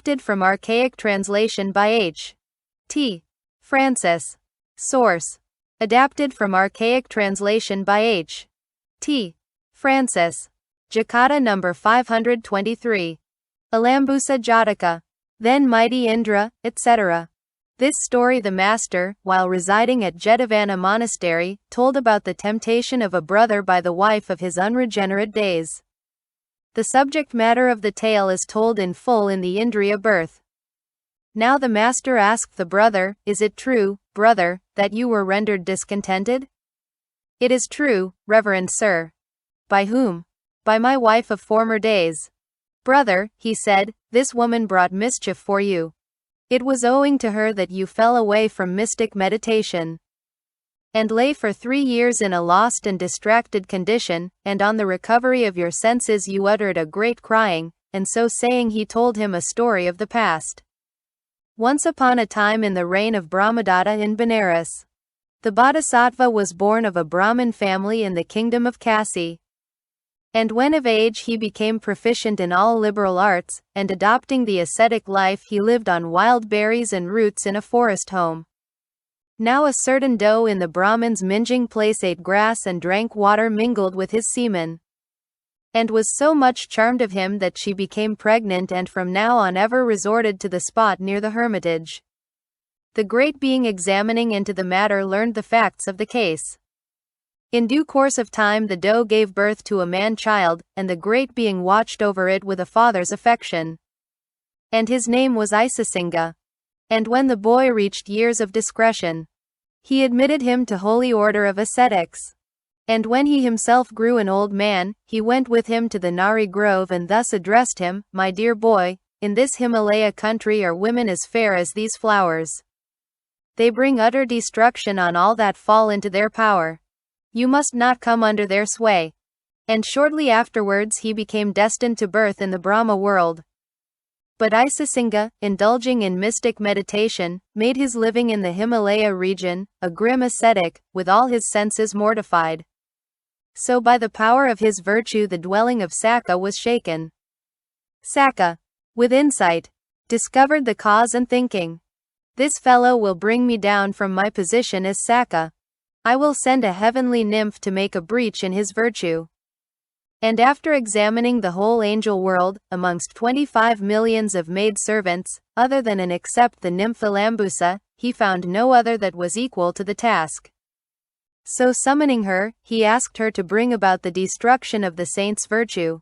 Adapted from archaic translation by H. T. Francis. Source. Adapted from archaic translation by H. T. Francis. Jakata number 523. Alambusa-jataka Then, mighty Indra, etc. This story the master, while residing at Jetavana monastery, told about the temptation of a brother by the wife of his unregenerate days. The subject matter of the tale is told in full in the Indriya birth. Now the master asked the brother, "Is it true, brother, that you were rendered discontented?" "It is true, reverend sir." "By whom?" "By my wife of former days." "Brother," he said, "this woman brought mischief for you. It was owing to her that you fell away from mystic meditation, and lay for 3 years in a lost and distracted condition, and on the recovery of your senses you uttered a great crying," and so saying he told him a story of the past. Once upon a time in the reign of Brahmadatta in Benares, the Bodhisattva was born of a Brahmin family in the kingdom of Kasi. And when of age he became proficient in all liberal arts, and adopting the ascetic life he lived on wild berries and roots in a forest home. Now a certain doe in the Brahmin's minging place ate grass and drank water mingled with his semen, and was so much charmed of him that she became pregnant and from now on ever resorted to the spot near the hermitage. The great being examining into the matter learned the facts of the case. In due course of time the doe gave birth to a man-child, and the great being watched over it with a father's affection. And his name was Isisinga. And when the boy reached years of discretion, he admitted him to holy order of ascetics. And when he himself grew an old man, he went with him to the Nari grove and thus addressed him, "My dear boy, in this Himalaya country are women as fair as these flowers. They bring utter destruction on all that fall into their power. You must not come under their sway." And shortly afterwards he became destined to birth in the Brahma world. But Isisinga, indulging in mystic meditation, made his living in the Himalaya region, a grim ascetic, with all his senses mortified. So by the power of his virtue the dwelling of Sakka was shaken. Sakka, with insight, discovered the cause and thinking, "This fellow will bring me down from my position as Sakka. I will send a heavenly nymph to make a breach in his virtue." And after examining the whole angel world, amongst 25 millions of maid-servants, other than and except the nymph Alambusa, he found no other that was equal to the task. So summoning her, he asked her to bring about the destruction of the saint's virtue.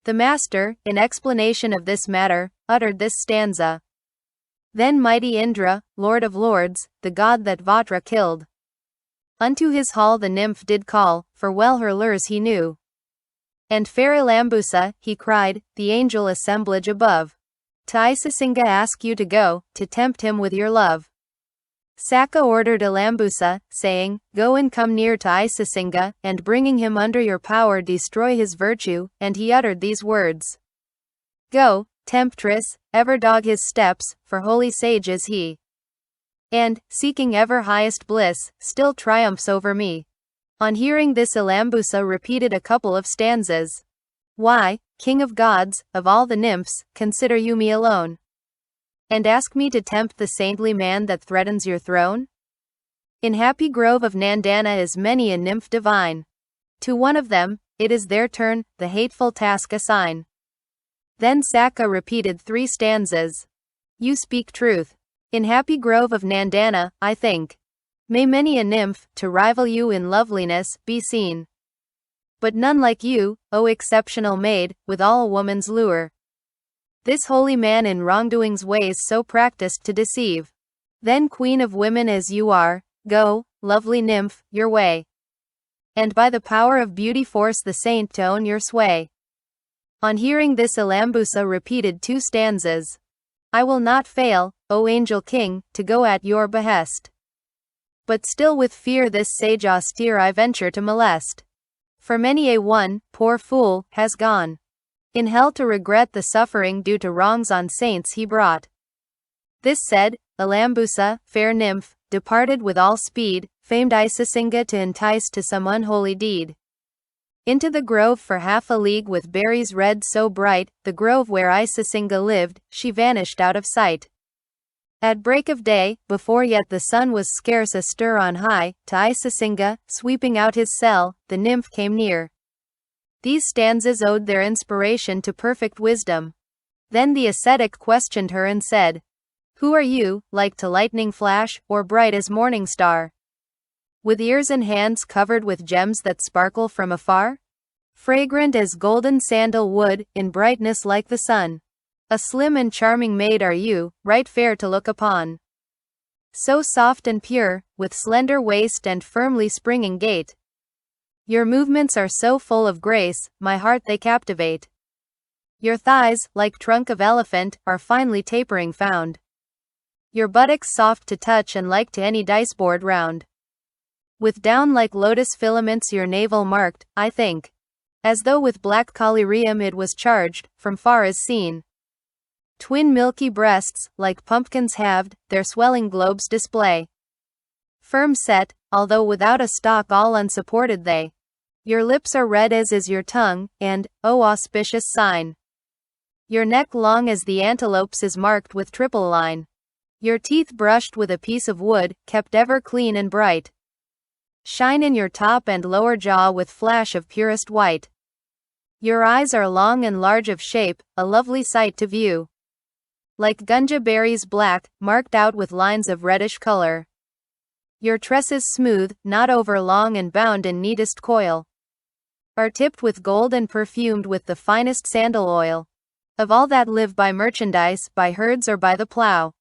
The master, in explanation of this matter, uttered this stanza. Then mighty Indra, lord of lords, the god that Vatra killed, unto his hall the nymph did call, for well her lures he knew. And fair Alambusa, he cried, the angel assemblage above, to Isisinga ask you to go, to tempt him with your love. Sakka ordered Alambusa, saying, "Go and come near to Isisinga, and bringing him under your power destroy his virtue," and he uttered these words. "Go, temptress, ever dog his steps, for holy sage is he. And, seeking ever highest bliss, still triumphs over me." On hearing this Alambusa repeated a couple of stanzas. "Why, king of gods, of all the nymphs, consider you me alone? And ask me to tempt the saintly man that threatens your throne? In happy grove of Nandana is many a nymph divine. To one of them, it is their turn, the hateful task assign." Then Sakka repeated 3 stanzas. "You speak truth. In happy grove of Nandana, I think, may many a nymph, to rival you in loveliness, be seen. But none like you, O exceptional maid, with all a woman's lure. This holy man in wrongdoing's ways so practiced to deceive. Then queen of women as you are, go, lovely nymph, your way. And by the power of beauty force the saint to own your sway." On hearing this Alambusa repeated 2 stanzas. "I will not fail, O angel king, to go at your behest. But still with fear this sage austere I venture to molest. For many a one, poor fool, has gone in hell to regret the suffering due to wrongs on saints he brought." This said, Alambusa, fair nymph, departed with all speed, famed Isisinga to entice to some unholy deed. Into the grove for half a league with berries red so bright, the grove where isisinga lived, she vanished out of sight. At break of day, before yet the sun was scarce astir on high, to isisinga, sweeping out his cell, the nymph came near. These stanzas owed their inspiration to perfect wisdom. Then the ascetic questioned her and said, "Who are you, like to lightning flash, or bright as morning star? With ears and hands covered with gems that sparkle from afar? Fragrant as golden sandal wood, in brightness like the sun. A slim and charming maid are you, right fair to look upon. So soft and pure, with slender waist and firmly springing gait. Your movements are so full of grace, my heart they captivate. Your thighs, like trunk of elephant, are finely tapering found. Your buttocks soft to touch and like to any dice board round. With down like lotus filaments your navel marked, I think. As though with black collyrium it was charged, from far as seen. Twin milky breasts, like pumpkins halved, their swelling globes display. Firm set, although without a stalk all unsupported they. Your lips are red as is your tongue, and, O auspicious sign! Your neck long as the antelope's is marked with triple line. Your teeth brushed with a piece of wood, kept ever clean and bright. Shine in your top and lower jaw with flash of purest white. Your eyes are long and large of shape, a lovely sight to view. Like gunja berries black, marked out with lines of reddish color. Your tresses smooth, not over long and bound in neatest coil. Are tipped with gold and perfumed with the finest sandal oil. Of all that live by merchandise, by herds or by the plough.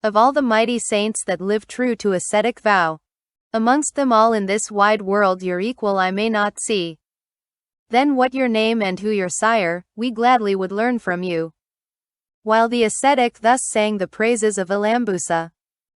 Of all the mighty saints that live true to ascetic vow. Amongst them all in this wide world your equal I may not see. Then what your name and who your sire, we gladly would learn from you." While the ascetic thus sang the praises of Alambusa.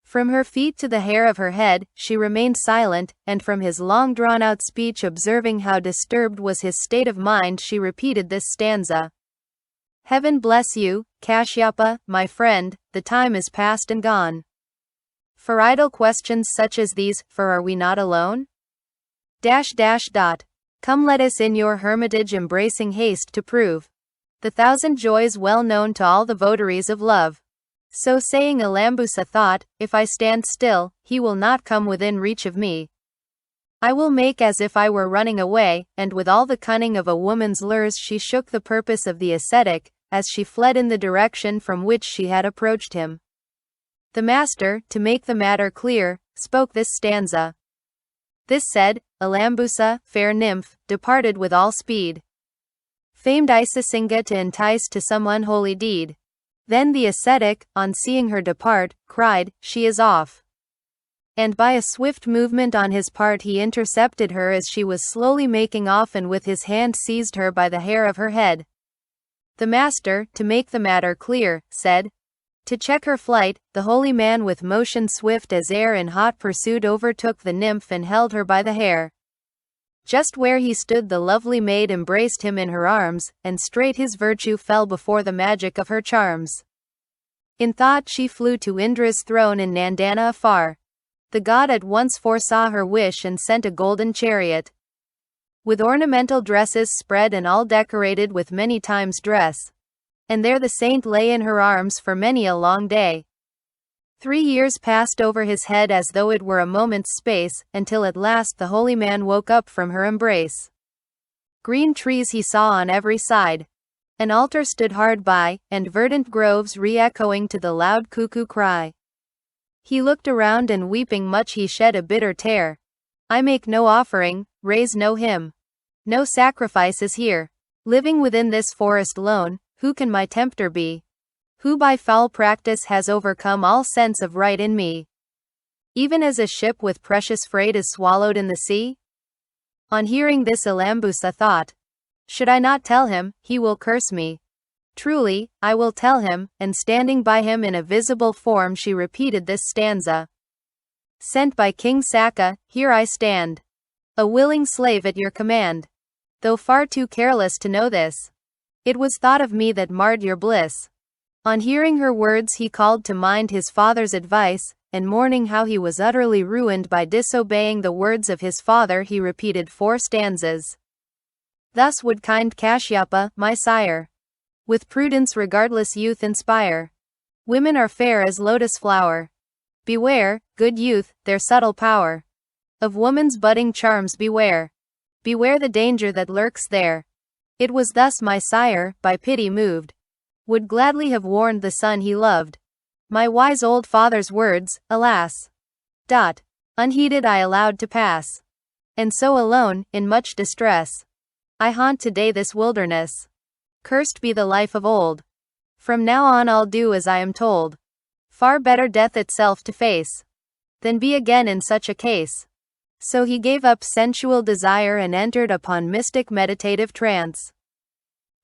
From her feet to the hair of her head, she remained silent, and from his long drawn-out speech observing how disturbed was his state of mind she repeated this stanza. "Heaven bless you, Kashyapa, my friend, the time is past and gone. For idle questions such as these, for are we not alone? Come let us in your hermitage embracing haste to prove the thousand joys well known to all the votaries of love." So saying Alambusa thought, "If I stand still, he will not come within reach of me. I will make as if I were running away," and with all the cunning of a woman's lures she shook the purpose of the ascetic, as she fled in the direction from which she had approached him. The master, to make the matter clear, spoke this stanza. This said, Alambusa, fair nymph, departed with all speed. Famed isisinga to entice to some unholy deed. Then the ascetic, on seeing her depart, cried, "She is off." And by a swift movement on his part he intercepted her as she was slowly making off and with his hand seized her by the hair of her head. The master, to make the matter clear, said, to check her flight, the holy man with motion swift as air in hot pursuit overtook the nymph and held her by the hair. Just where he stood the lovely maid embraced him in her arms, and straight his virtue fell before the magic of her charms. In thought she flew to Indra's throne in Nandana afar. The god at once foresaw her wish and sent a golden chariot, with ornamental dresses spread and all decorated with many times dress. And there the saint lay in her arms for many a long day. 3 years passed over his head as though it were a moment's space, until at last the holy man woke up from her embrace. Green trees he saw on every side. An altar stood hard by, and verdant groves re-echoing to the loud cuckoo cry. He looked around and weeping much he shed a bitter tear. "I make no offering, raise no hymn. No sacrifice is here. Living within this forest lone, who can my tempter be? Who by foul practice has overcome all sense of right in me? Even as a ship with precious freight is swallowed in the sea?" On hearing this Alambusa thought, "Should I not tell him, he will curse me. Truly, I will tell him," and standing by him in a visible form she repeated this stanza. "Sent by King Sakka, here I stand. A willing slave at your command. Though far too careless to know this. It was thought of me that marred your bliss." On hearing her words he called to mind his father's advice, and mourning how he was utterly ruined by disobeying the words of his father he repeated 4 stanzas. Thus would kind Kashyapa, my sire, with prudence regardless youth inspire. Women are fair as lotus flower. Beware, good youth, their subtle power. Of woman's budding charms beware. Beware the danger that lurks there. It was thus my sire, by pity moved, would gladly have warned the son he loved. My wise old father's words, alas! Unheeded I allowed to pass. And so alone, in much distress, I haunt today this wilderness. Cursed be the life of old. From now on I'll do as I am told. Far better death itself to face than be again in such a case. So he gave up sensual desire and entered upon mystic meditative trance.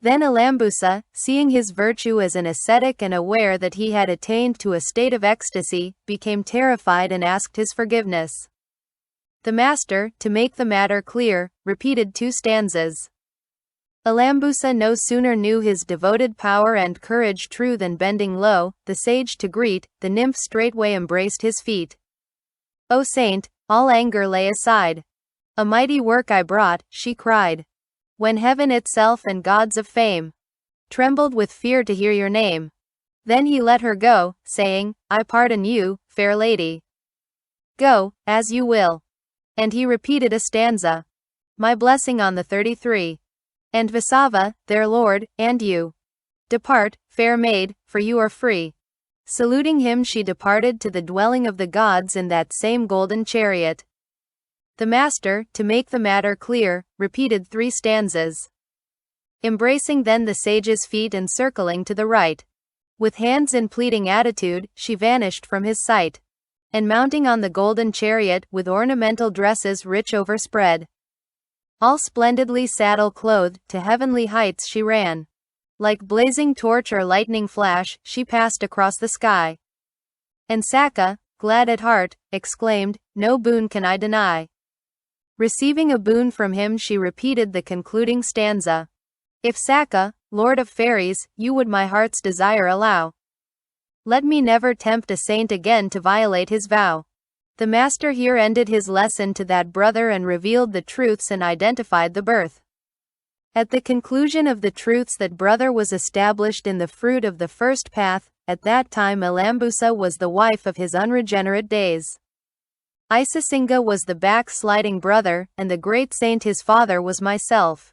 Then Alambusa, seeing his virtue as an ascetic and aware that he had attained to a state of ecstasy, became terrified and asked his forgiveness. The master, to make the matter clear, repeated 2 stanzas. Alambusa no sooner knew his devoted power and courage true than bending low, the sage to greet, the nymph straightway embraced his feet. O saint, all anger lay aside. A mighty work I brought, she cried. When heaven itself and gods of fame trembled with fear to hear your name. Then he let her go, saying, I pardon you, fair lady. Go, as you will. And he repeated a stanza. My blessing on the 33. And Vasava, their lord, and you. Depart, fair maid, for you are free. Saluting him she departed to the dwelling of the gods in that same golden chariot. The master, to make the matter clear, repeated 3 stanzas. Embracing then the sage's feet and circling to the right. With hands in pleading attitude, she vanished from his sight. And mounting on the golden chariot, with ornamental dresses rich overspread, all splendidly saddle-clothed, to heavenly heights she ran. Like blazing torch or lightning flash, she passed across the sky. And Sakka, glad at heart, exclaimed, No boon can I deny. Receiving a boon from him she repeated the concluding stanza. If Sakka, lord of fairies, you would my heart's desire allow, let me never tempt a saint again to violate his vow. The master here ended his lesson to that brother and revealed the truths and identified the birth. At the conclusion of the truths that brother was established in the fruit of the first path. At that time Alambusa was the wife of his unregenerate days. Isisinga was the backsliding brother, and the great saint his father was myself.